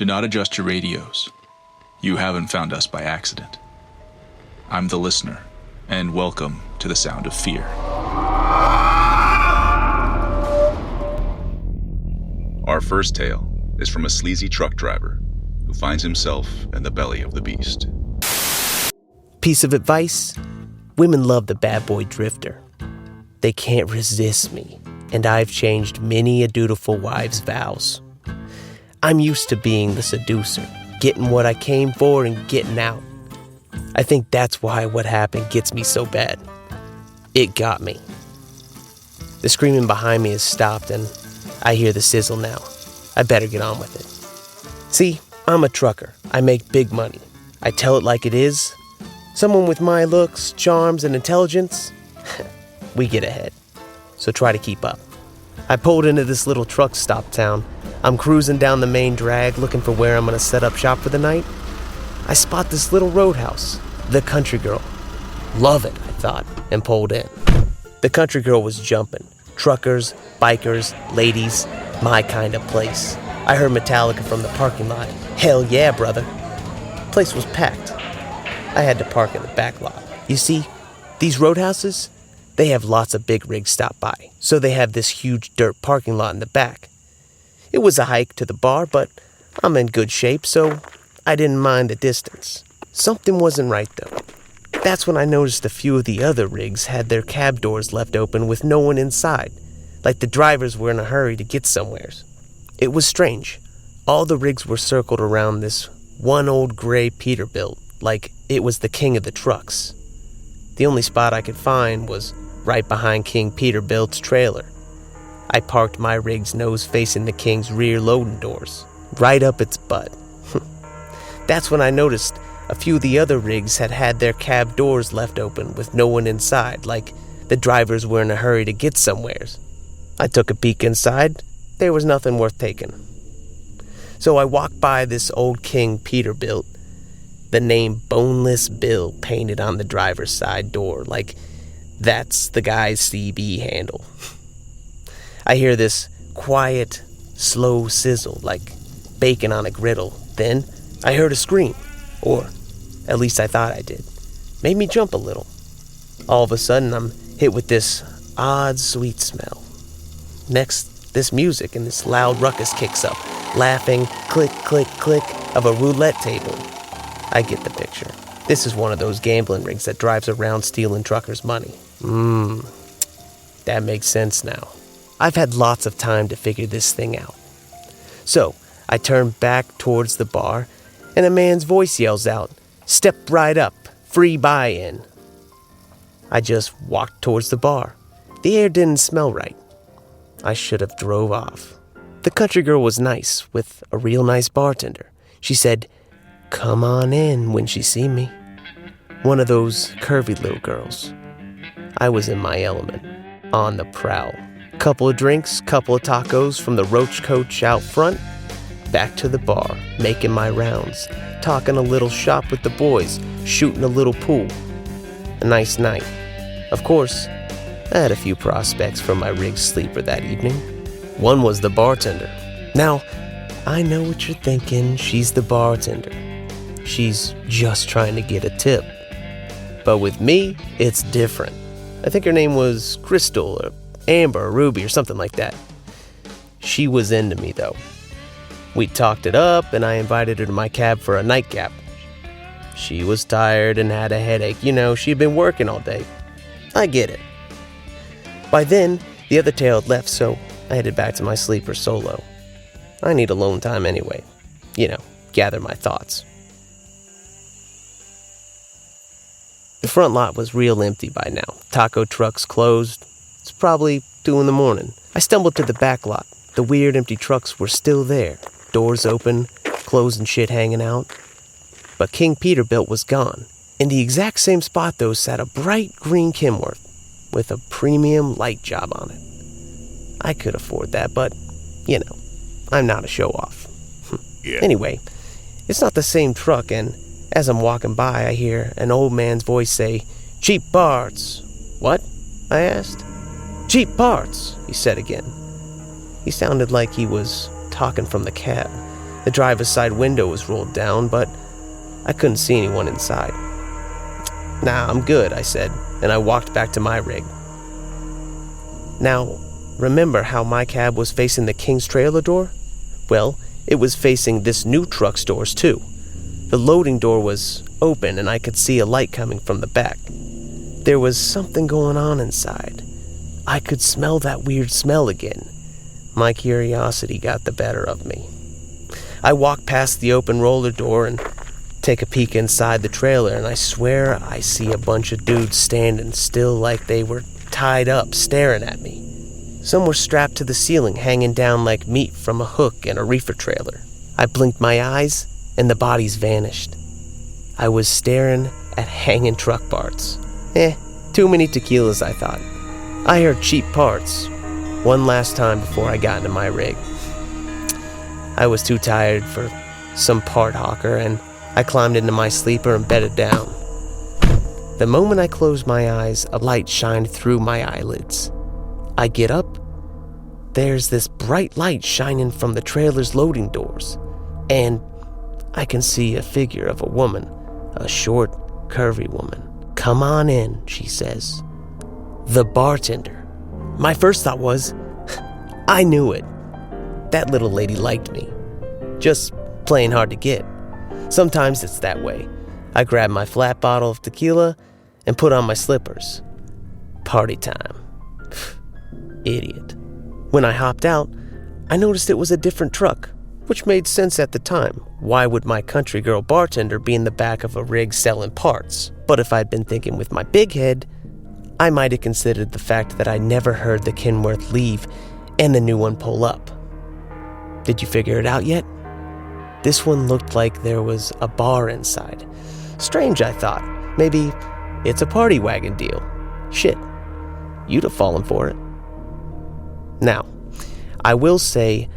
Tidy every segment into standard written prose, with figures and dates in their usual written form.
Do not adjust your radios. You haven't found us by accident. I'm the listener, and welcome to the sound of fear. Our first tale is from a sleazy truck driver who finds himself in the belly of the beast. Piece of advice: women love the bad boy drifter. They can't resist me, and I've changed many a dutiful wife's vows. I'm used to being the seducer, getting what I came for and getting out. I think that's why what happened gets me so bad. It got me. The screaming behind me has stopped, and I hear the sizzle now. I better get on with it. See, I'm a trucker. I make big money. I tell it like it is. Someone with my looks, charms, and intelligence, we get ahead. So try to keep up. I pulled into this little truck stop town. I'm cruising down the main drag looking for where I'm going to set up shop for the night. I spot this little roadhouse, the Country Girl. Love it, I thought, and pulled in. The Country Girl was jumping. Truckers, bikers, ladies, my kind of place. I heard Metallica from the parking lot. Hell yeah, brother. Place was packed. I had to park in the back lot. You see, these roadhouses, they have lots of big rigs stop by, so they have this huge dirt parking lot in the back. It was a hike to the bar, but I'm in good shape, so I didn't mind the distance. Something wasn't right, though. That's when I noticed a few of the other rigs had their cab doors left open with no one inside, like the drivers were in a hurry to get somewheres. It was strange. All the rigs were circled around this one old gray Peterbilt, like it was the king of the trucks. The only spot I could find was right behind King Peterbilt's trailer. I parked my rig's nose facing the King's rear loading doors, right up its butt. That's when I noticed a few of the other rigs had their cab doors left open with no one inside, like the drivers were in a hurry to get somewheres. I took a peek inside. There was nothing worth taking. So I walked by this old King Peterbilt, the name Boneless Bill painted on the driver's side door, like that's the guy's CB handle. I hear this quiet, slow sizzle, like bacon on a griddle. Then I heard a scream, or at least I thought I did. Made me jump a little. All of a sudden, I'm hit with this odd, sweet smell. Next, this music and this loud ruckus kicks up, laughing, click, click, click of a roulette table. I get the picture. This is one of those gambling rigs that drives around stealing truckers' money. That makes sense now. I've had lots of time to figure this thing out. So, I turn back towards the bar, and a man's voice yells out, "Step right up, free buy-in." I just walked towards the bar. The air didn't smell right. I should have drove off. The Country Girl was nice, with a real nice bartender. She said, "Come on in," when she see me. One of those curvy little girls. I was in my element, on the prowl. Couple of drinks, couple of tacos from the roach coach out front. Back to the bar, making my rounds, talking a little shop with the boys, shooting a little pool. A nice night. Of course, I had a few prospects for my rig sleeper that evening. One was the bartender. Now, I know what you're thinking. She's the bartender. She's just trying to get a tip. But with me, it's different. I think her name was Crystal or Amber or Ruby or something like that. She was into me, though. We talked it up, and I invited her to my cab for a nightcap. She was tired and had a headache. You know, she'd been working all day. I get it. By then, the other tail had left, so I headed back to my sleeper solo. I need alone time anyway. You know, gather my thoughts. The front lot was real empty by now. Taco trucks closed. It's probably 2 a.m. I stumbled to the back lot. The weird empty trucks were still there. Doors open, clothes and shit hanging out. But King Peterbilt was gone. In the exact same spot, though, sat a bright green Kenworth with a premium light job on it. I could afford that, but, you know, I'm not a show-off. Yeah. Anyway, it's not the same truck, and as I'm walking by, I hear an old man's voice say, "Cheap parts." "What?" I asked. "Cheap parts," he said again. He sounded like he was talking from the cab. The driver's side window was rolled down, but I couldn't see anyone inside. "Nah, I'm good," I said, and I walked back to my rig. Now, remember how my cab was facing the King's trailer door? Well, it was facing this new truck's doors too. The loading door was open and I could see a light coming from the back. There was something going on inside. I could smell that weird smell again. My curiosity got the better of me. I walked past the open roller door and take a peek inside the trailer, and I swear I see a bunch of dudes standing still like they were tied up, staring at me. Some were strapped to the ceiling, hanging down like meat from a hook in a reefer trailer. I blinked my eyes, and the bodies vanished. I was staring at hanging truck parts. Too many tequilas, I thought. I heard cheap parts one last time before I got into my rig. I was too tired for some part hawker, and I climbed into my sleeper and bedded down. The moment I closed my eyes, a light shined through my eyelids. I get up. There's this bright light shining from the trailer's loading doors, and I can see a figure of a woman, a short, curvy woman. "Come on in," she says. The bartender. My first thought was, I knew it. That little lady liked me. Just playing hard to get. Sometimes it's that way. I grabbed my flat bottle of tequila and put on my slippers. Party time. Idiot. When I hopped out, I noticed it was a different truck, which made sense at the time. Why would my country girl bartender be in the back of a rig selling parts? But if I'd been thinking with my big head, I might have considered the fact that I never heard the Kenworth leave and the new one pull up. Did you figure it out yet? This one looked like there was a bar inside. Strange, I thought. Maybe it's a party wagon deal. Shit, you'd have fallen for it. Now, I will say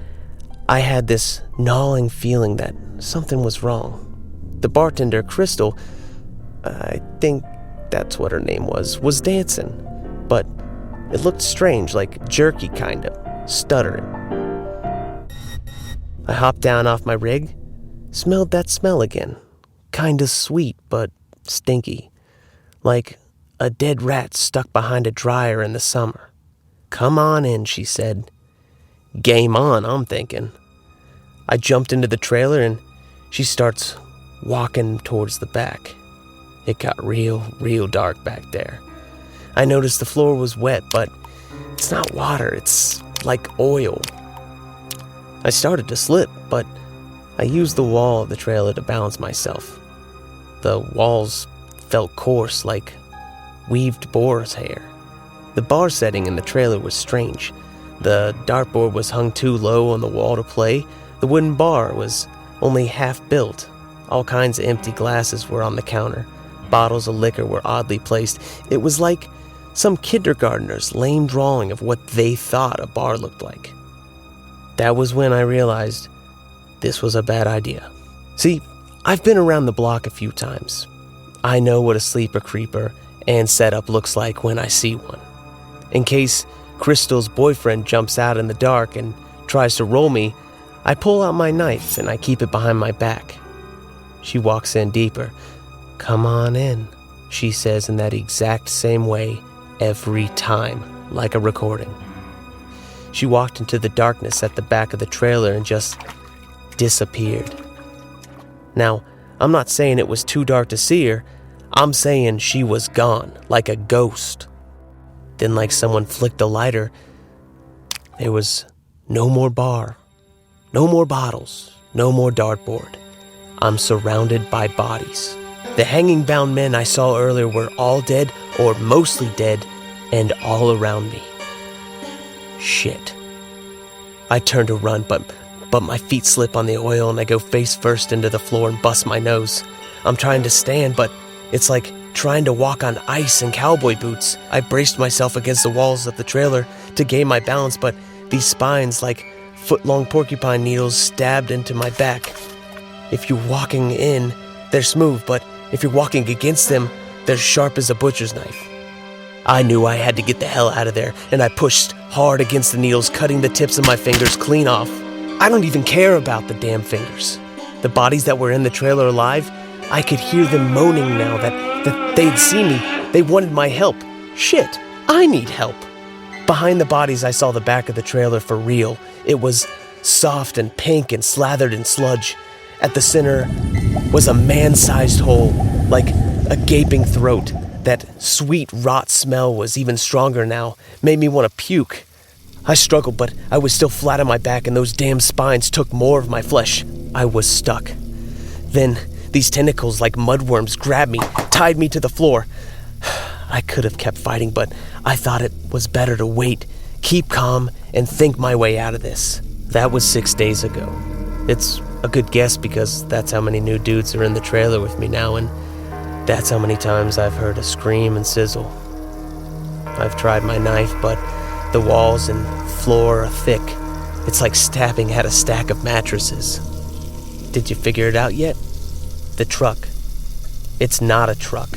I had this gnawing feeling that something was wrong. The bartender, Crystal, I think that's what her name was dancing. But it looked strange, like jerky kind of, stuttering. I hopped down off my rig, smelled that smell again. Kinda sweet, but stinky. Like a dead rat stuck behind a dryer in the summer. "Come on in," she said. Game on, I'm thinking. I jumped into the trailer and she starts walking towards the back. It got real dark back there. I noticed the floor was wet, but it's not water, it's like oil. I started to slip, but I used the wall of the trailer to balance myself. The walls felt coarse, like weaved boar's hair. The bar setting in the trailer was strange. The dartboard was hung too low on the wall to play. The wooden bar was only half built. All kinds of empty glasses were on the counter. Bottles of liquor were oddly placed. It was like some kindergartner's lame drawing of what they thought a bar looked like. That was when I realized this was a bad idea. See, I've been around the block a few times. I know what a sleeper creeper and setup looks like when I see one. In case Crystal's boyfriend jumps out in the dark and tries to roll me, I pull out my knife and I keep it behind my back. She walks in deeper. "Come on in," she says in that exact same way every time, like a recording. She walked into the darkness at the back of the trailer and just disappeared. Now, I'm not saying it was too dark to see her. I'm saying she was gone, like a ghost. Then, like someone flicked a lighter, there was no more bar, no more bottles, no more dartboard. I'm surrounded by bodies. The hanging bound men I saw earlier were all dead, or mostly dead, and all around me. Shit. I turn to run, but my feet slip on the oil and I go face first into the floor and bust my nose. I'm trying to stand, but it's like trying to walk on ice in cowboy boots. I braced myself against the walls of the trailer to gain my balance, but these spines, like foot-long porcupine needles, stabbed into my back. If you're walking in, they're smooth, but if you're walking against them, they're sharp as a butcher's knife. I knew I had to get the hell out of there, and I pushed hard against the needles, cutting the tips of my fingers clean off. I don't even care about the damn fingers. The bodies that were in the trailer alive, I could hear them moaning now that they'd seen me. They wanted my help. Shit, I need help. Behind the bodies, I saw the back of the trailer for real. It was soft and pink and slathered in sludge. At the center was a man-sized hole, like a gaping throat. That sweet rot smell was even stronger now, made me want to puke. I struggled, but I was still flat on my back, and those damn spines took more of my flesh. I was stuck. Then, these tentacles like mudworms grabbed me, tied me to the floor. I could have kept fighting, but I thought it was better to wait, keep calm, and think my way out of this. That was 6 days ago. It's a good guess because that's how many new dudes are in the trailer with me now, and that's how many times I've heard a scream and sizzle. I've tried my knife, but the walls and floor are thick. It's like stabbing at a stack of mattresses. Did you figure it out yet? The truck. It's not a truck.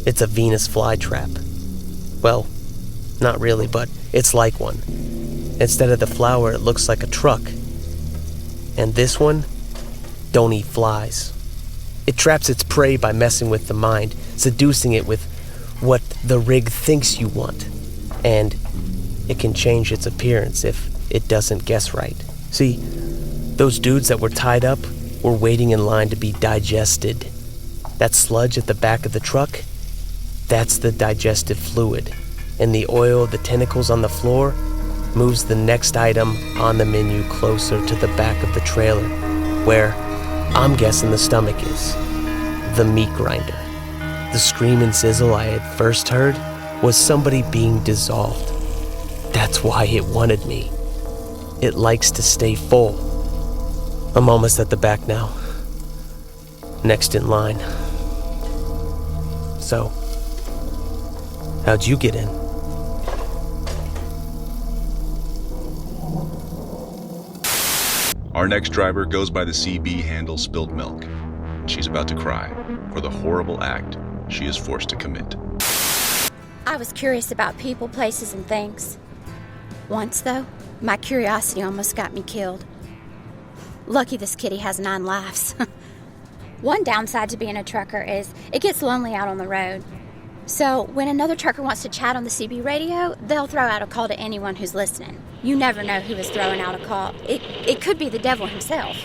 It's a Venus flytrap. Well, not really, but it's like one. Instead of the flower, it looks like a truck. And this one don't eat flies. It traps its prey by messing with the mind, seducing it with what the rig thinks you want. And it can change its appearance if it doesn't guess right. See, those dudes that were tied up were waiting in line to be digested. That sludge at the back of the truck, that's the digestive fluid. And the oil of the tentacles on the floor moves the next item on the menu closer to the back of the trailer, where I'm guessing the stomach is. The meat grinder. The scream and sizzle I had first heard was somebody being dissolved. That's why it wanted me. It likes to stay full. I'm almost at the back now. Next in line. So, how'd you get in? Our next driver goes by the CB handle Spilled Milk. She's about to cry for the horrible act she is forced to commit. I was curious about people, places, and things. Once, though, my curiosity almost got me killed. Lucky this kitty has 9 lives. One downside to being a trucker is it gets lonely out on the road. So when another trucker wants to chat on the CB radio, they'll throw out a call to anyone who's listening. You never know who is throwing out a call. It could be the devil himself.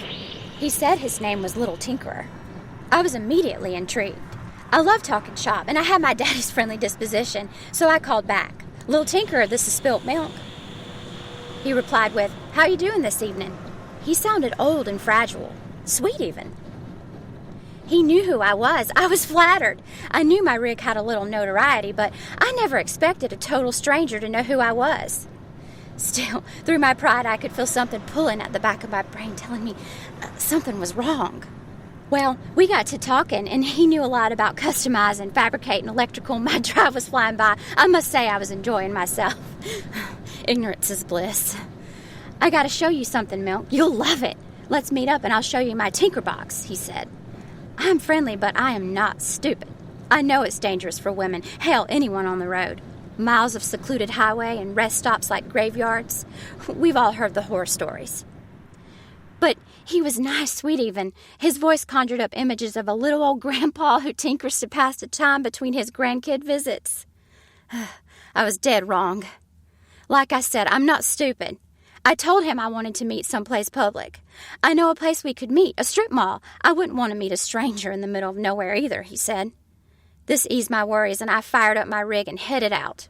He said his name was Little Tinkerer. I was immediately intrigued. I love talking shop, and I had my daddy's friendly disposition, so I called back. Little Tinkerer, this is Spilt Milk. He replied with, "How you doing this evening?" He sounded old and fragile, sweet even. He knew who I was. I was flattered. I knew my rig had a little notoriety, but I never expected a total stranger to know who I was. Still, through my pride, I could feel something pulling at the back of my brain, telling me something was wrong. Well, we got to talking, and he knew a lot about customizing, fabricating, electrical. My drive was flying by. I must say I was enjoying myself. Ignorance is bliss. "I gotta show you something, Milk. You'll love it. Let's meet up and I'll show you my tinker box," he said. I'm friendly, but I am not stupid. I know it's dangerous for women, hell, anyone on the road. Miles of secluded highway and rest stops like graveyards. We've all heard the horror stories. But he was nice, sweet even. His voice conjured up images of a little old grandpa who tinkers to pass the time between his grandkid visits. I was dead wrong. Like I said, I'm not stupid. I told him I wanted to meet someplace public. I know a place we could meet, a strip mall. I wouldn't want to meet a stranger in the middle of nowhere either, he said. This eased my worries, and I fired up my rig and headed out.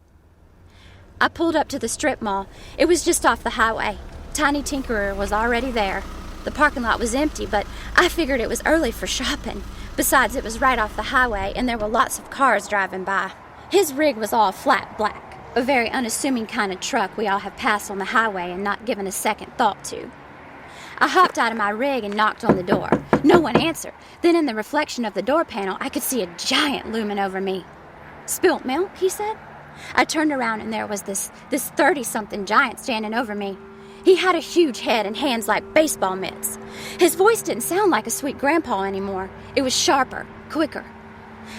I pulled up to the strip mall. It was just off the highway. Tiny Tinkerer was already there. The parking lot was empty, but I figured it was early for shopping. Besides, it was right off the highway, and there were lots of cars driving by. His rig was all flat black, a very unassuming kind of truck we all have passed on the highway and not given a second thought to. I hopped out of my rig and knocked on the door. No one answered. Then in the reflection of the door panel, I could see a giant looming over me. "Spilt milk?" he said. I turned around and there was this 30-something giant standing over me. He had a huge head and hands like baseball mitts. His voice didn't sound like a sweet grandpa anymore. It was sharper, quicker.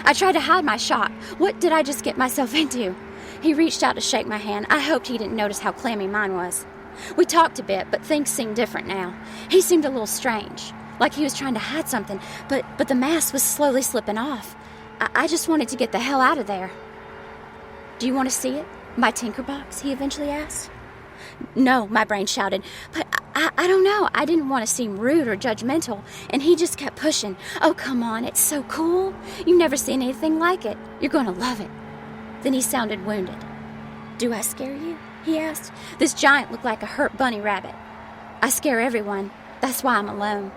I tried to hide my shock. What did I just get myself into? He reached out to shake my hand. I hoped he didn't notice how clammy mine was. We talked a bit, but things seemed different now. He seemed a little strange, like he was trying to hide something, but the mask was slowly slipping off. I just wanted to get the hell out of there. Do you want to see it? My tinkerbox? He eventually asked. No, my brain shouted, but I don't know. I didn't want to seem rude or judgmental, and he just kept pushing. Oh, come on, it's so cool. You've never seen anything like it. You're going to love it. Then he sounded wounded. Do I scare you? He asked. This giant looked like a hurt bunny rabbit. I scare everyone. That's why I'm alone.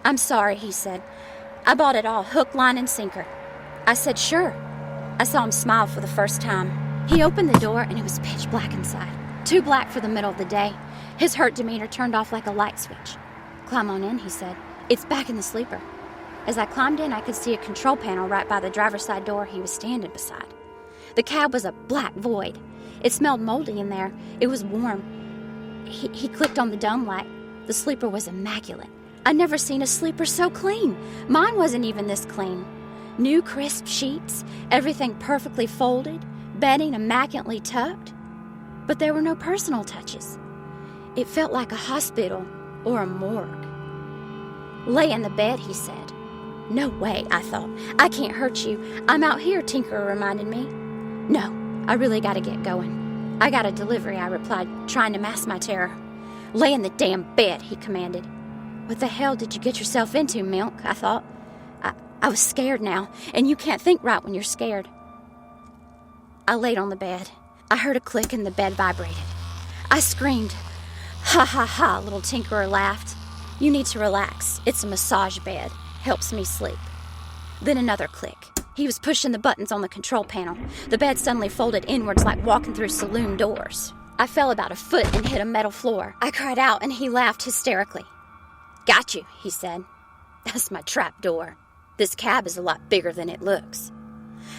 I'm sorry, he said. I bought it all, hook, line, and sinker. I said, sure. I saw him smile for the first time. He opened the door, and it was pitch black inside. Too black for the middle of the day. His hurt demeanor turned off like a light switch. Climb on in, he said. It's back in the sleeper. As I climbed in, I could see a control panel right by the driver's side door he was standing beside. The cab was a black void. It smelled moldy in there. It was warm. He clicked on the dome light. The sleeper was immaculate. I'd never seen a sleeper so clean. Mine wasn't even this clean. New crisp sheets, everything perfectly folded, bedding immaculately tucked. But there were no personal touches. It felt like a hospital or a morgue. Lay in the bed, he said. No way, I thought. I can't hurt you. I'm out here, Tinkerer reminded me. No, I really gotta get going. I got a delivery, I replied, trying to mask my terror. Lay in the damn bed, he commanded. What the hell did you get yourself into, Milk? I thought. I was scared now, and you can't think right when you're scared. I laid on the bed. I heard a click and the bed vibrated. I screamed. Ha ha ha, little Tinkerer laughed. You need to relax. It's a massage bed. Helps me sleep. Then another click. He was pushing the buttons on the control panel. The bed suddenly folded inwards like walking through saloon doors. I fell about a foot and hit a metal floor. I cried out and he laughed hysterically. Got you, he said. That's my trap door. This cab is a lot bigger than it looks.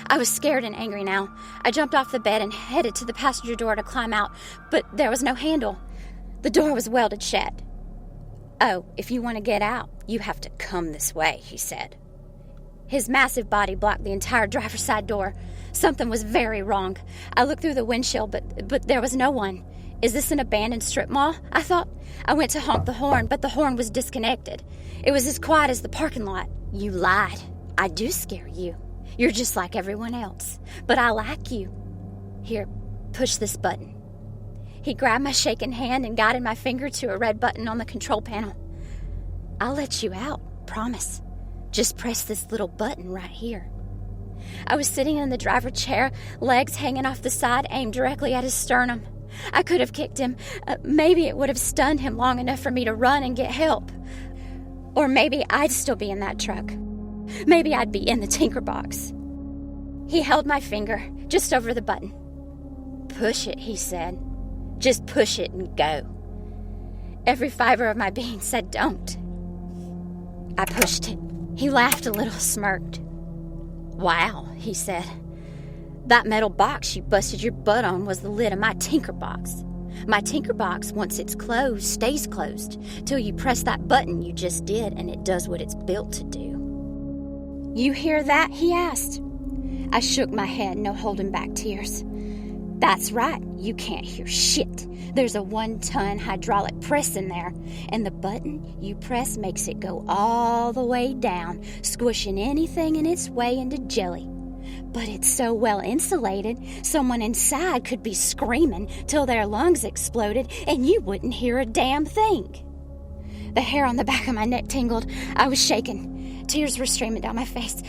I was scared and angry now. I jumped off the bed and headed to the passenger door to climb out, but there was no handle. The door was welded shut. Oh, if you want to get out, you have to come this way, he said. His massive body blocked the entire driver's side door. Something was very wrong. I looked through the windshield, but there was no one. Is this an abandoned strip mall? I thought. I went to honk the horn, but the horn was disconnected. It was as quiet as the parking lot. You lied. I do scare you. You're just like everyone else. But I like you. Here, push this button. He grabbed my shaking hand and guided my finger to a red button on the control panel. I'll let you out, promise. Just press this little button right here. I was sitting in the driver's chair, legs hanging off the side, aimed directly at his sternum. I could have kicked him. Maybe it would have stunned him long enough for me to run and get help. Or maybe I'd still be in that truck. Maybe I'd be in the tinkerbox. He held my finger just over the button. Push it, he said. Just push it and go. Every fiber of my being said don't. I pushed it. He laughed a little, smirked. Wow, he said. That metal box you busted your butt on was the lid of my tinkerbox. My tinkerbox, once it's closed, stays closed till you press that button you just did and it does what it's built to do. You hear that? He asked. I shook my head, no holding back tears. That's right, you can't hear shit. There's a 1-ton hydraulic press in there, and the button you press makes it go all the way down, squishing anything in its way into jelly. But it's so well insulated, someone inside could be screaming till their lungs exploded, and you wouldn't hear a damn thing. The hair on the back of my neck tingled. I was shaking. Tears were streaming down my face.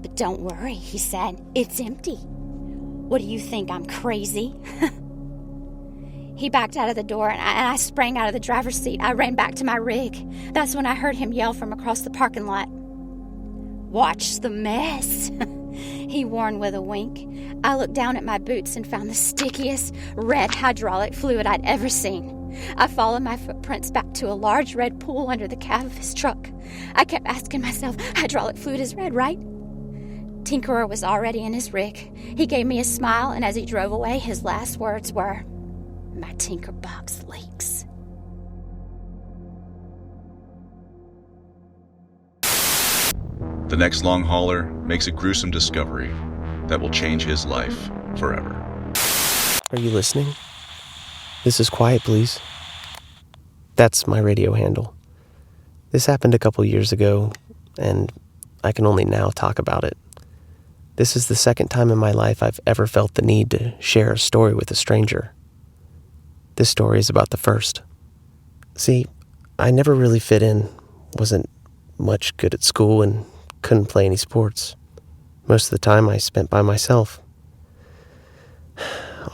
But don't worry, he said. It's empty. What do you think, I'm crazy? He backed out of the door, and I sprang out of the driver's seat. I ran back to my rig. That's when I heard him yell from across the parking lot. Watch the mess, he warned with a wink. I looked down at my boots and found the stickiest red hydraulic fluid I'd ever seen. I followed my footprints back to a large red pool under the cab of his truck. I kept asking myself, hydraulic fluid is red, right? Tinkerer was already in his rig. He gave me a smile, and as he drove away, his last words were, my tinkerbox leaks. The next long hauler makes a gruesome discovery that will change his life forever. Are you listening? This is quiet, please. That's my radio handle. This happened a couple years ago, and I can only now talk about it. This is the second time in my life I've ever felt the need to share a story with a stranger. This story is about the first. See, I never really fit in, wasn't much good at school, and couldn't play any sports. Most of the time I spent by myself.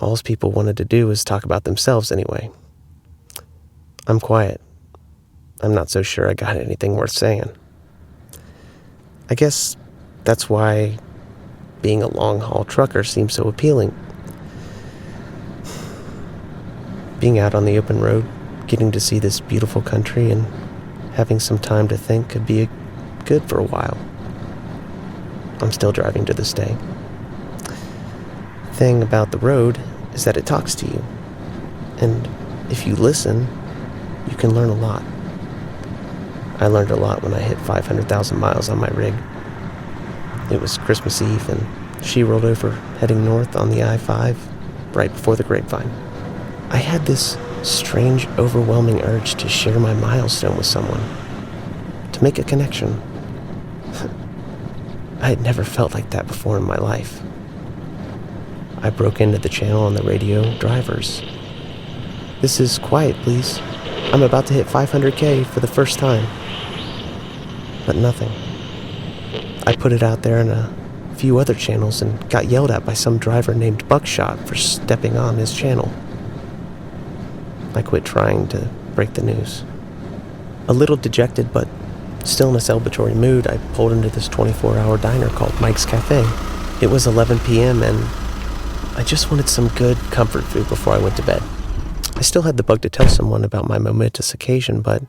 All people wanted to do was talk about themselves anyway. I'm quiet. I'm not so sure I got anything worth saying. I guess that's why being a long-haul trucker seems so appealing. Being out on the open road, getting to see this beautiful country, and having some time to think could be good for a while. I'm still driving to this day. The thing about the road is that it talks to you. And if you listen, you can learn a lot. I learned a lot when I hit 500,000 miles on my rig. It was Christmas Eve, and she rolled over, heading north on the I-5, right before the grapevine. I had this strange, overwhelming urge to share my milestone with someone, to make a connection. I had never felt like that before in my life. I broke into the channel on the radio drivers. This is quiet, please. I'm about to hit 500K for the first time. But nothing. I put it out there in a few other channels and got yelled at by some driver named Buckshot for stepping on his channel. I quit trying to break the news. A little dejected, but still in a celebratory mood, I pulled into this 24-hour diner called Mike's Cafe. It was 11 p.m. and I just wanted some good comfort food before I went to bed. I still had the bug to tell someone about my momentous occasion, but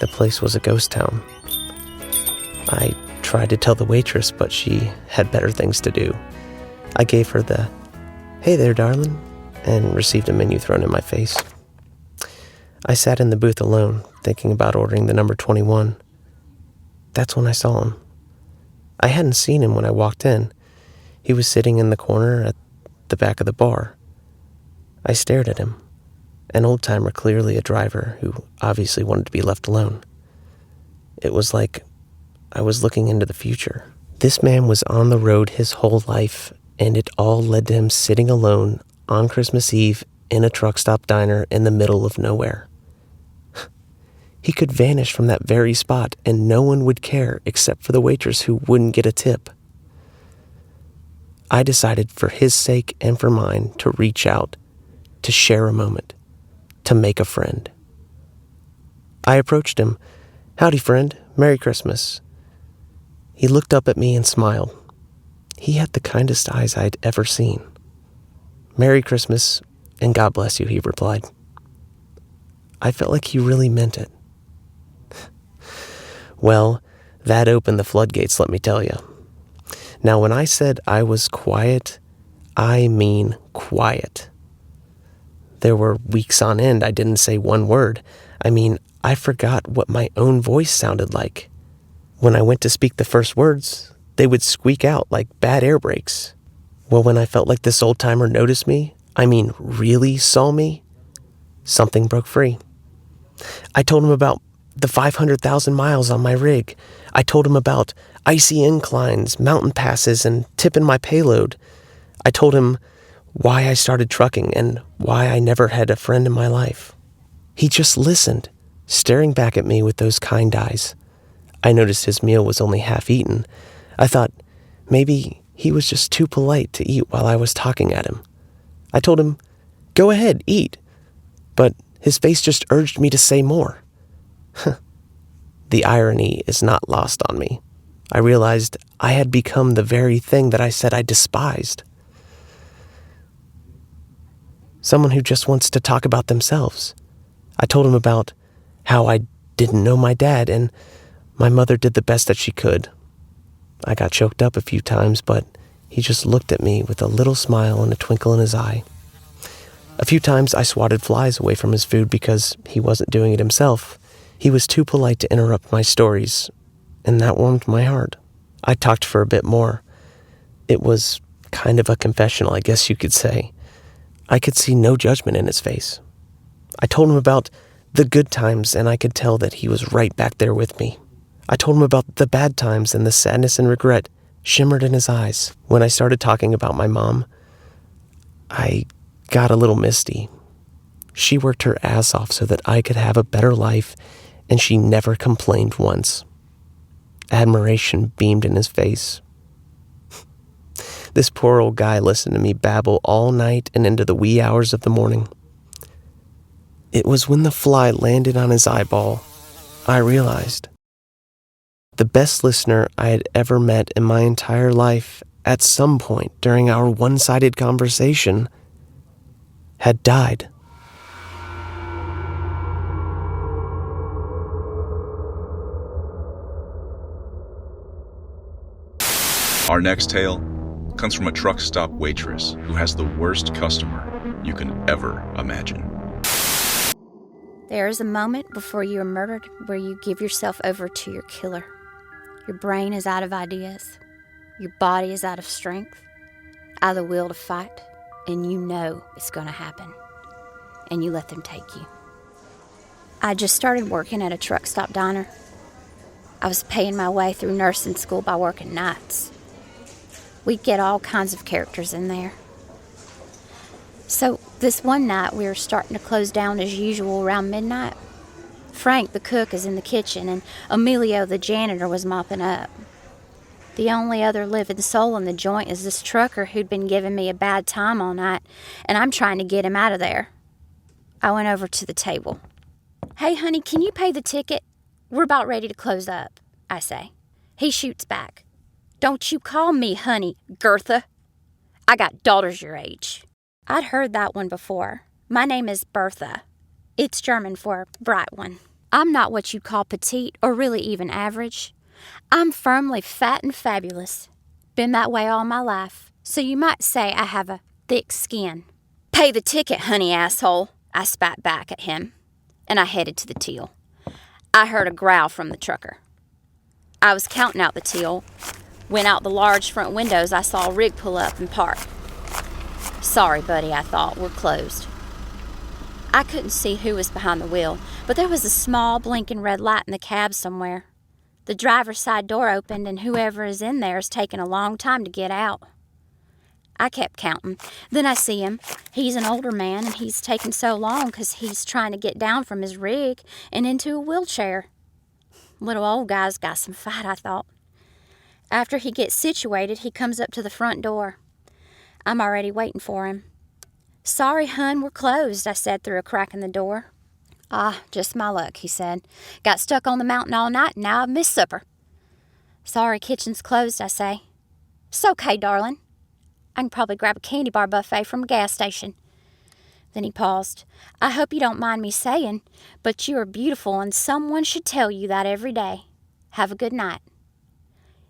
the place was a ghost town. I tried to tell the waitress, but she had better things to do. I gave her the, "Hey there, darling," and received a menu thrown in my face. I sat in the booth alone, thinking about ordering the number 21. That's when I saw him. I hadn't seen him when I walked in. He was sitting in the corner at the back of the bar. I stared at him. An old-timer, clearly a driver, who obviously wanted to be left alone. It was like I was looking into the future. This man was on the road his whole life, and it all led to him sitting alone on Christmas Eve in a truck stop diner in the middle of nowhere. He could vanish from that very spot, and no one would care except for the waitress who wouldn't get a tip. I decided for his sake and for mine to reach out, to share a moment, to make a friend. I approached him. "Howdy, friend. Merry Christmas." He looked up at me and smiled. He had the kindest eyes I'd ever seen. "Merry Christmas, and God bless you," he replied. I felt like he really meant it. Well, that opened the floodgates, let me tell you. Now, when I said I was quiet, I mean quiet. There were weeks on end I didn't say one word. I mean, I forgot what my own voice sounded like. When I went to speak the first words, they would squeak out like bad air brakes. Well, when I felt like this old-timer noticed me, I mean really saw me, something broke free. I told him about the 500,000 miles on my rig. I told him about icy inclines, mountain passes, and tipping my payload. I told him why I started trucking and why I never had a friend in my life. He just listened, staring back at me with those kind eyes. I noticed his meal was only half eaten. I thought maybe he was just too polite to eat while I was talking at him. I told him, "Go ahead, eat." But his face just urged me to say more. The irony is not lost on me. I realized I had become the very thing that I said I despised. Someone who just wants to talk about themselves. I told him about how I didn't know my dad and my mother did the best that she could. I got choked up a few times, but he just looked at me with a little smile and a twinkle in his eye. A few times I swatted flies away from his food because he wasn't doing it himself. He was too polite to interrupt my stories, and that warmed my heart. I talked for a bit more. It was kind of a confessional, I guess you could say. I could see no judgment in his face. I told him about the good times, and I could tell that he was right back there with me. I told him about the bad times, and the sadness and regret shimmered in his eyes. When I started talking about my mom, I got a little misty. She worked her ass off so that I could have a better life, and she never complained once. Admiration beamed in his face. This poor old guy listened to me babble all night and into the wee hours of the morning. It was when the fly landed on his eyeball, I realized the best listener I had ever met in my entire life at some point during our one-sided conversation had died. Our next tale comes from a truck stop waitress who has the worst customer you can ever imagine. There is a moment before you are murdered where you give yourself over to your killer. Your brain is out of ideas. Your body is out of strength, out of the will to fight, and you know it's going to happen. And you let them take you. I just started working at a truck stop diner. I was paying my way through nursing school by working nights. We get all kinds of characters in there. So this one night we were starting to close down as usual around midnight. Frank, the cook, is in the kitchen, and Emilio, the janitor, was mopping up. The only other living soul in the joint is this trucker who'd been giving me a bad time all night, and I'm trying to get him out of there. I went over to the table. "Hey, honey, can you pay the ticket? We're about ready to close up," I say. He shoots back. "Don't you call me honey, Gertha. I got daughters your age." I'd heard that one before. My name is Bertha. It's German for bright one. I'm not what you'd call petite or really even average. I'm firmly fat and fabulous. Been that way all my life, so you might say I have a thick skin. "Pay the ticket, honey, asshole," I spat back at him, and I headed to the till. I heard a growl from the trucker. I was counting out the till. When out the large front windows, I saw a rig pull up and park. Sorry, buddy, I thought, we're closed. I couldn't see who was behind the wheel, but there was a small blinking red light in the cab somewhere. The driver's side door opened, and whoever is in there is taking a long time to get out. I kept counting. Then I see him. He's an older man, and he's taking so long because he's trying to get down from his rig and into a wheelchair. Little old guy's got some fight, I thought. After he gets situated, he comes up to the front door. I'm already waiting for him. "Sorry, hun, we're closed," I said through a crack in the door. "Ah, just my luck," he said. "Got stuck on the mountain all night, and now I've missed supper." "Sorry, kitchen's closed," I say. "It's okay, darling. I can probably grab a candy bar buffet from a gas station." Then he paused. "I hope you don't mind me saying, but you are beautiful, and someone should tell you that every day. Have a good night."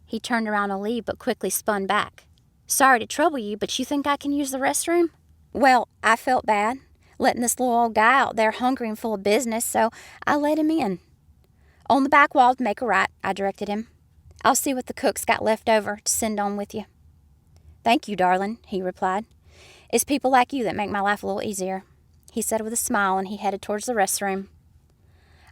He turned around to leave, but quickly spun back. "Sorry to trouble you, but you think I can use the restroom?" Well, I felt bad, letting this little old guy out there hungry and full of business, so I let him in. "On the back wall, make a right," I directed him. "I'll see what the cook's got left over to send on with you." "Thank you, darling," he replied. "It's people like you that make my life a little easier," he said with a smile, and he headed towards the restroom.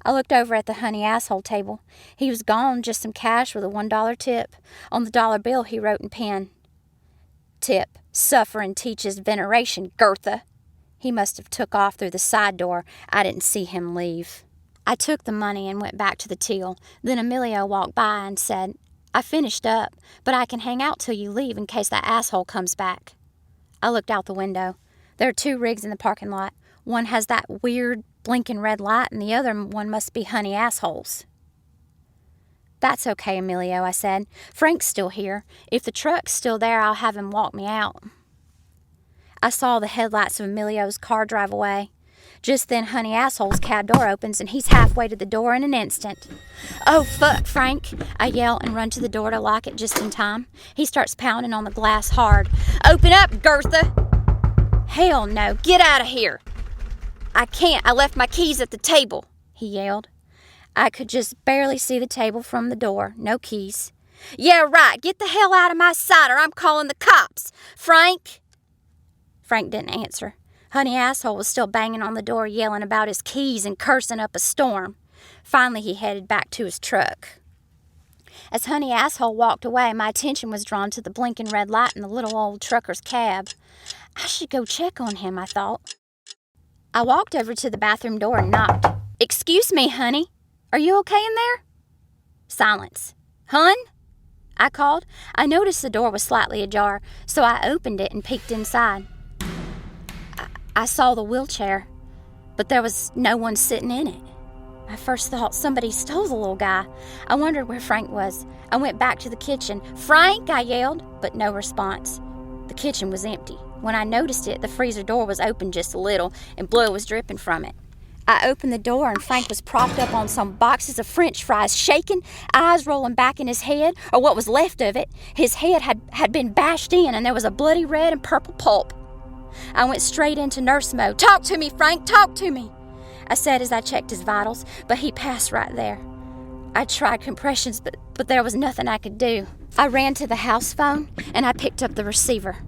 I looked over at the honey asshole table. He was gone, just some cash with a $1 tip. On the dollar bill, he wrote in pen, "Tip, suffering teaches veneration, Gertha." He must have took off through the side door. I didn't see him leave. I took the money and went back to the till. Then Emilio walked by and said, "I finished up, but I can hang out till you leave in case that asshole comes back." I looked out the window. There are 2 rigs in the parking lot. One has that weird blinking red light, and the other one must be honey assholes. "That's okay, Emilio," I said. "Frank's still here. If the truck's still there, I'll have him walk me out." I saw the headlights of Emilio's car drive away. Just then, honey asshole's cab door opens, and he's halfway to the door in an instant. "Oh, fuck, Frank!" I yell and run to the door to lock it just in time. He starts pounding on the glass hard. "Open up, Gertha!" "Hell no, get out of here!" "I can't, I left my keys at the table," he yelled. I could just barely see the table from the door. No keys. "Yeah, right. Get the hell out of my sight or I'm calling the cops. Frank!" Frank didn't answer. Honey Asshole was still banging on the door, yelling about his keys and cursing up a storm. Finally, he headed back to his truck. As Honey Asshole walked away, my attention was drawn to the blinking red light in the little old trucker's cab. I should go check on him, I thought. I walked over to the bathroom door and knocked. "Excuse me, honey. Are you okay in there?" Silence. "Hun?" I called. I noticed the door was slightly ajar, so I opened it and peeked inside. I saw the wheelchair, but there was no one sitting in it. I first thought somebody stole the little guy. I wondered where Frank was. I went back to the kitchen. "Frank!" I yelled, but no response. The kitchen was empty. When I noticed it, the freezer door was open just a little, and blood was dripping from it. I opened the door, and Frank was propped up on some boxes of French fries, shaking, eyes rolling back in his head, or what was left of it. His head had been bashed in, and there was a bloody red and purple pulp. I went straight into nurse mode. "Talk to me, Frank, talk to me," I said as I checked his vitals, but he passed right there. I tried compressions, but there was nothing I could do. I ran to the house phone, and I picked up the receiver.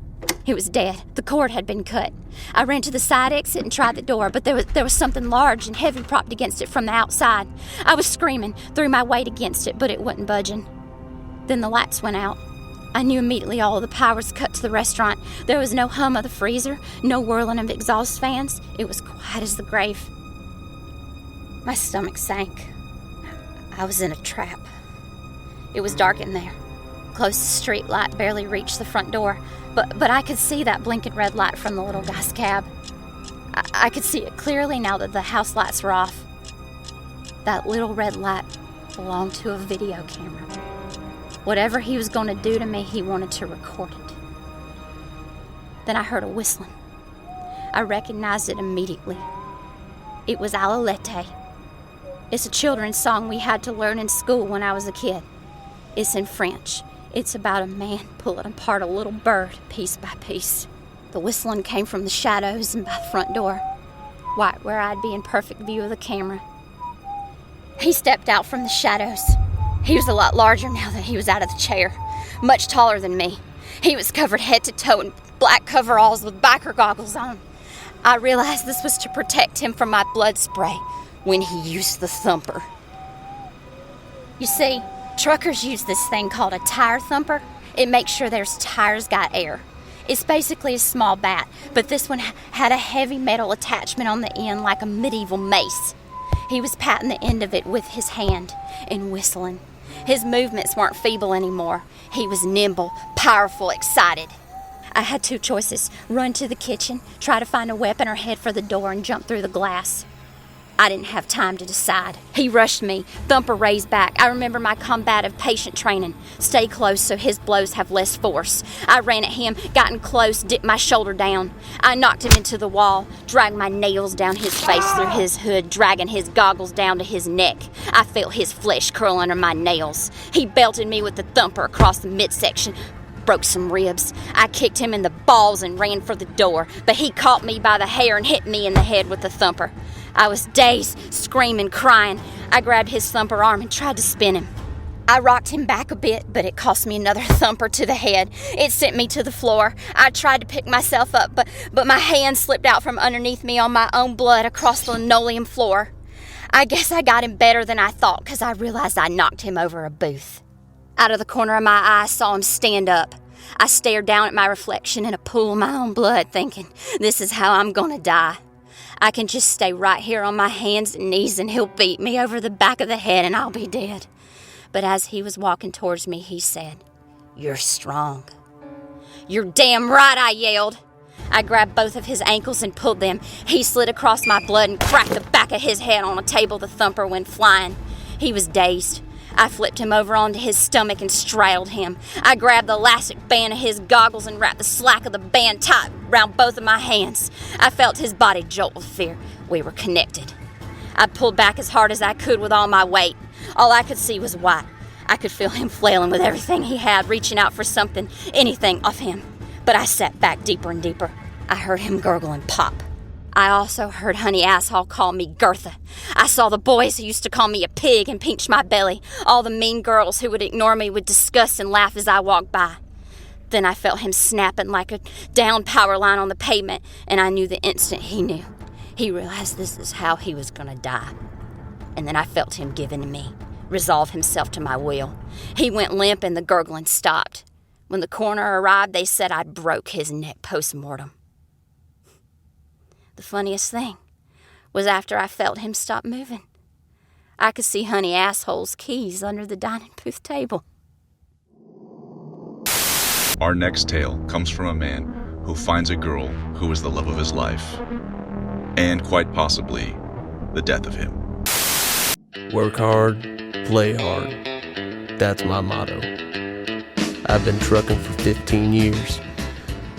It was dead. The cord had been cut. I ran to the side exit and tried the door, but there was something large and heavy propped against it from the outside. I was screaming, threw my weight against it, but it wasn't budging. Then the lights went out. I knew immediately all of the power was cut to the restaurant. There was no hum of the freezer, no whirling of exhaust fans. It was quiet as the grave. My stomach sank. I was in a trap. It was dark in there. Closest street light barely reached the front door, but I could see that blinking red light from the little guy's cab. I could see it clearly now that the house lights were off. That little red light belonged to a video camera. Whatever he was going to do to me, he wanted to record it. Then I heard a whistling. I recognized it immediately. It was Alalete. It's a children's song we had to learn in school when I was a kid. It's in French. It's about a man pulling apart a little bird piece by piece. The whistling came from the shadows and by the front door, right where I'd be in perfect view of the camera. He stepped out from the shadows. He was a lot larger now that he was out of the chair, much taller than me. He was covered head to toe in black coveralls with biker goggles on. I realized this was to protect him from my blood spray when he used the thumper. You see, truckers use this thing called a tire thumper. It makes sure their tires got air. It's basically a small bat, but this one had a heavy metal attachment on the end like a medieval mace. He was patting the end of it with his hand and whistling. His movements weren't feeble anymore. He was nimble, powerful, excited. I had two choices: run to the kitchen, try to find a weapon, or head for the door and jump through the glass. I didn't have time to decide. He rushed me, thumper raised back. I remember my combative patient training. Stay close so his blows have less force. I ran at him, gotten close, dipped my shoulder down. I knocked him into the wall, dragged my nails down his face through his hood, dragging his goggles down to his neck. I felt his flesh curl under my nails. He belted me with the thumper across the midsection, broke some ribs. I kicked him in the balls and ran for the door, but he caught me by the hair and hit me in the head with the thumper. I was dazed, screaming, crying. I grabbed his thumper arm and tried to spin him. I rocked him back a bit, but it cost me another thumper to the head. It sent me to the floor. I tried to pick myself up, but my hand slipped out from underneath me on my own blood across the linoleum floor. I guess I got him better than I thought, because I realized I knocked him over a booth. Out of the corner of my eye, I saw him stand up. I stared down at my reflection in a pool of my own blood, thinking, this is how I'm gonna die. I can just stay right here on my hands and knees and he'll beat me over the back of the head and I'll be dead. But as he was walking towards me, he said, "You're strong." "You're damn right," I yelled. I grabbed both of his ankles and pulled them. He slid across my blood and cracked the back of his head on a table. The thumper went flying. He was dazed. I flipped him over onto his stomach and straddled him. I grabbed the elastic band of his goggles and wrapped the slack of the band tight around both of my hands. I felt his body jolt with fear. We were connected. I pulled back as hard as I could with all my weight. All I could see was white. I could feel him flailing with everything he had, reaching out for something, anything off him. But I sat back deeper and deeper. I heard him gurgle and pop. I also heard Honey Asshole call me Gertha. I saw the boys who used to call me a pig and pinch my belly. All the mean girls who would ignore me with disgust and laugh as I walked by. Then I felt him snapping like a down power line on the pavement, and I knew the instant he knew. He realized this is how he was going to die. And then I felt him give in to me, resolve himself to my will. He went limp and the gurgling stopped. When the coroner arrived, they said I'd broke his neck post-mortem. The funniest thing was after I felt him stop moving, I could see Honey Asshole's keys under the dining booth table. Our next tale comes from a man who finds a girl who is the love of his life, and quite possibly the death of him. Work hard, play hard. That's my motto. I've been trucking for 15 years,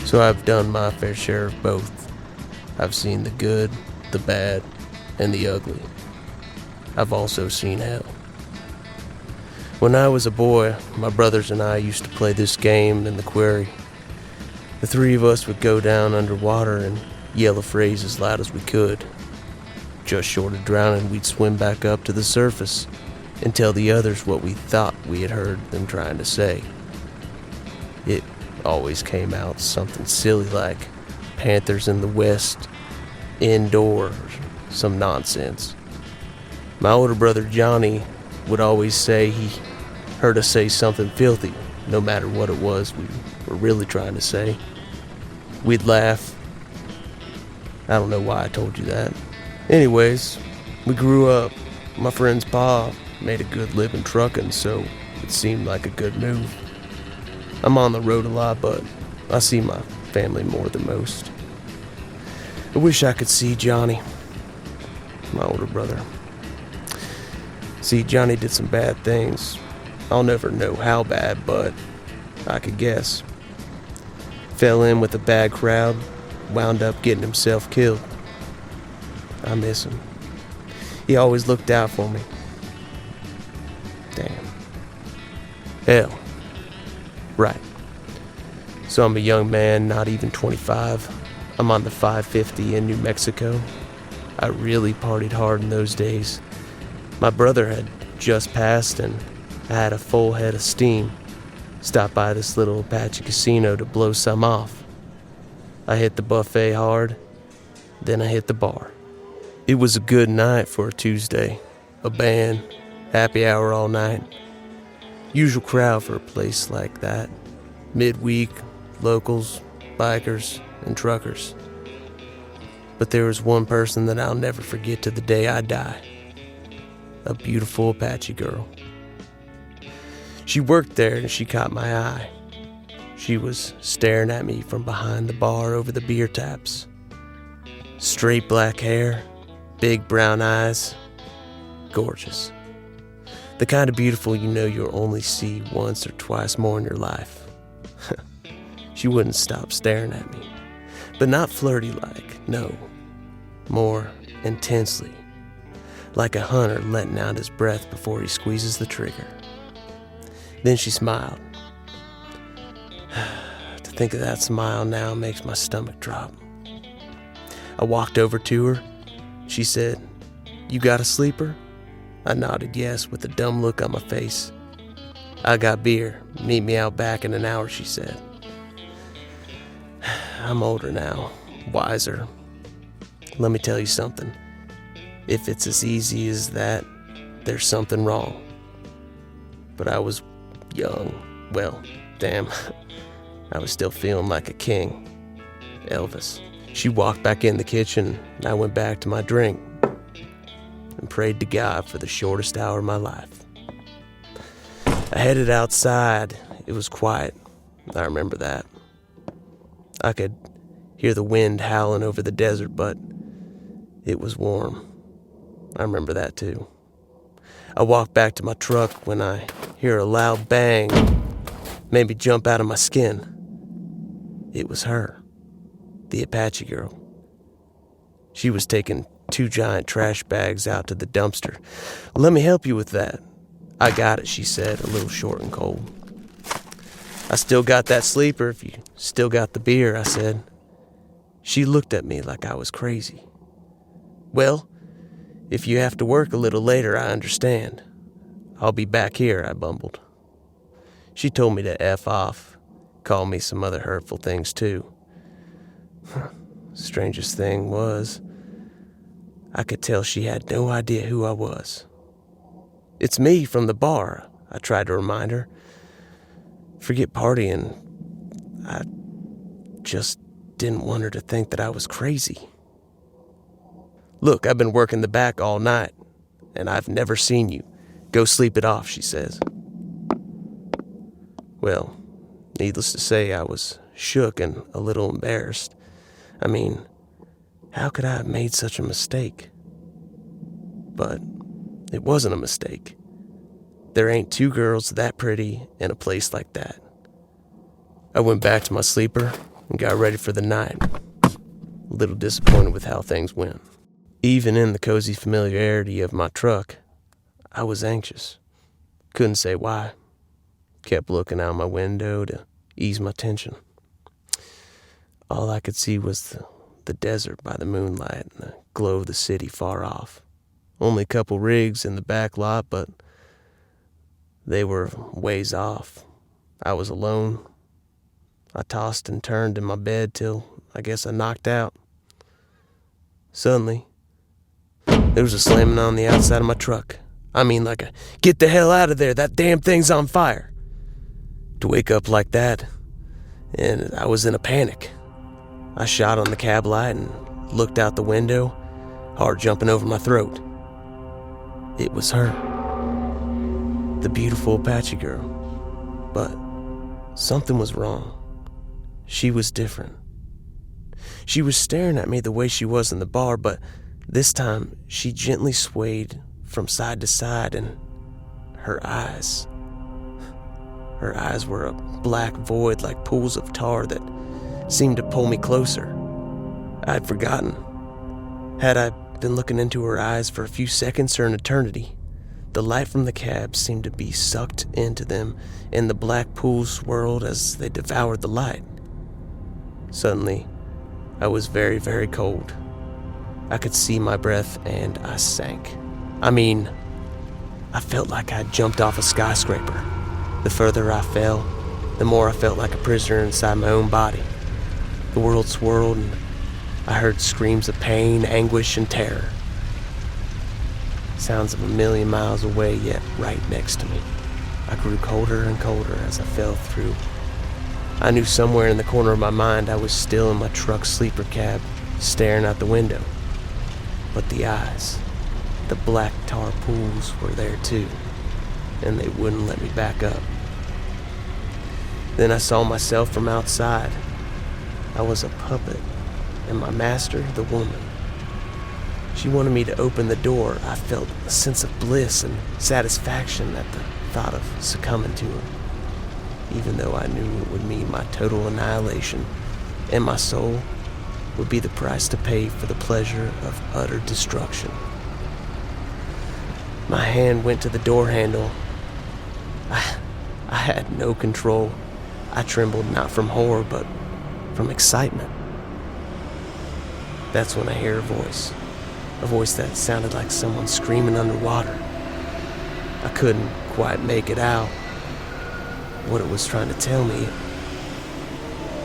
so I've done my fair share of both. I've seen the good, the bad, and the ugly. I've also seen hell. When I was a boy, my brothers and I used to play this game in the quarry. The three of us would go down underwater and yell a phrase as loud as we could. Just short of drowning, we'd swim back up to the surface and tell the others what we thought we had heard them trying to say. It always came out something silly like Panthers in the West, indoor, or some nonsense. My older brother Johnny would always say he heard us say something filthy, no matter what it was we were really trying to say. We'd laugh. I don't know why I told you that. Anyways, we grew up. My friend's pa made a good living trucking, so it seemed like a good move. I'm on the road a lot, but I see my family more than most. I wish I could see Johnny, my older brother. See, Johnny did some bad things. I'll never know how bad, but I could guess. Fell in with a bad crowd, wound up getting himself killed. I miss him. He always looked out for me. Damn. Hell. Right. So I'm a young man, not even 25. I'm on the 550 in New Mexico. I really partied hard in those days. My brother had just passed, and I had a full head of steam. Stopped by this little Apache casino to blow some off. I hit the buffet hard, then I hit the bar. It was a good night for a Tuesday. A band, happy hour all night. Usual crowd for a place like that. Midweek, locals, bikers, and truckers. But there was one person that I'll never forget to the day I die. A beautiful Apache girl. She worked there and she caught my eye. She was staring at me from behind the bar over the beer taps. Straight black hair, big brown eyes, gorgeous. The kind of beautiful you know you'll only see once or twice more in your life. She wouldn't stop staring at me, but not flirty like, no, more intensely. Like a hunter letting out his breath before he squeezes the trigger. Then she smiled. To think of that smile now makes my stomach drop. I walked over to her. She said, "You got a sleeper?" I nodded yes with a dumb look on my face. "I got beer. Meet me out back in an hour," she said. I'm older now, wiser. Let me tell you something. If it's as easy as that, there's something wrong. But I was young. Well, damn. I was still feeling like a king. Elvis. She walked back in the kitchen, and I went back to my drink and prayed to God for the shortest hour of my life. I headed outside. It was quiet. I remember that. I could hear the wind howling over the desert, but it was warm. I remember that too. I walked back to my truck when I hear a loud bang. Made me jump out of my skin. It was her, the Apache girl. She was taking 2 giant trash bags out to the dumpster. "Let me help you with that." "I got it," she said, a little short and cold. "I still got that sleeper if you still got the beer," I said. She looked at me like I was crazy. "Well, if you have to work a little later, I understand. I'll be back here," I bumbled. She told me to F off, called me some other hurtful things too. Strangest thing was, I could tell she had no idea who I was. "It's me from the bar," I tried to remind her. Forget partying, I just didn't want her to think that I was crazy. "Look, I've been working the back all night, and I've never seen you. Go sleep it off," she says. Well, needless to say, I was shook and a little embarrassed. I mean, how could I have made such a mistake? But it wasn't a mistake. There ain't two girls that pretty in a place like that. I went back to my sleeper and got ready for the night, a little disappointed with how things went. Even in the cozy familiarity of my truck, I was anxious. Couldn't say why. Kept looking out my window to ease my tension. All I could see was the desert by the moonlight and the glow of the city far off. Only a couple rigs in the back lot, but they were ways off. I was alone. I tossed and turned in my bed till I guess I knocked out. Suddenly, there was a slamming on the outside of my truck. I mean, like a, "Get the hell out of there, that damn thing's on fire." To wake up like that, and I was in a panic. I shot on the cab light and looked out the window, heart jumping over my throat. It was her, the beautiful Apache girl. But something was wrong. She was different. She was staring at me the way she was in the bar, but this time she gently swayed from side to side, and her eyes were a black void like pools of tar that seemed to pull me closer. I'd forgotten. Had I been looking into her eyes for a few seconds or an eternity? The light from the cab seemed to be sucked into them, and the black pools swirled as they devoured the light. Suddenly, I was very, very cold. I could see my breath, and I sank. I mean, I felt like I'd jumped off a skyscraper. The further I fell, the more I felt like a prisoner inside my own body. The world swirled, and I heard screams of pain, anguish, and terror. Sounds of a million miles away, yet right next to me. I grew colder and colder as I fell through. I knew somewhere in the corner of my mind I was still in my truck's sleeper cab, staring out the window. But the eyes, the black tar pools were there too, and they wouldn't let me back up. Then I saw myself from outside. I was a puppet, and my master, the woman. She wanted me to open the door. I felt a sense of bliss and satisfaction at the thought of succumbing to her, even though I knew it would mean my total annihilation, and my soul would be the price to pay for the pleasure of utter destruction. My hand went to the door handle. I had no control. I trembled not from horror, but from excitement. That's when I hear a voice that sounded like someone screaming underwater. I couldn't quite make it out what it was trying to tell me.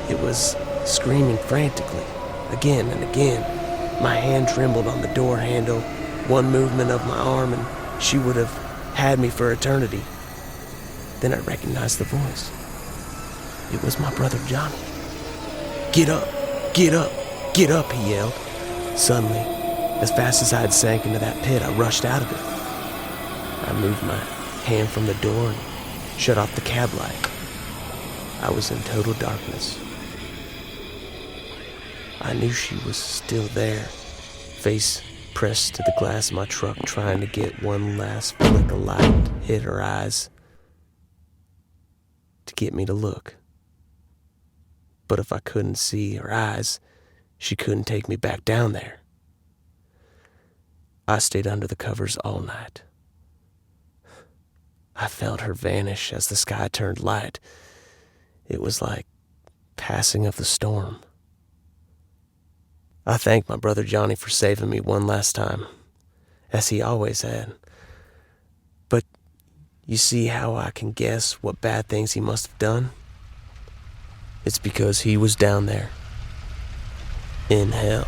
It was screaming frantically, again and again. My hand trembled on the door handle. One movement of my arm and she would have had me for eternity. Then I recognized the voice. It was my brother Johnny. "Get up! Get up! Get up!" he yelled. Suddenly, as fast as I had sank into that pit, I rushed out of it. I moved my hand from the door and shut off the cab light. I was in total darkness. I knew she was still there, face pressed to the glass of my truck, trying to get one last flick of light hit her eyes to get me to look. But if I couldn't see her eyes, she couldn't take me back down there. I stayed under the covers all night. I felt her vanish as the sky turned light. It was like passing of the storm. I thanked my brother Johnny for saving me one last time, as he always had. But you see how I can guess what bad things he must have done? it's because he was down there in hell.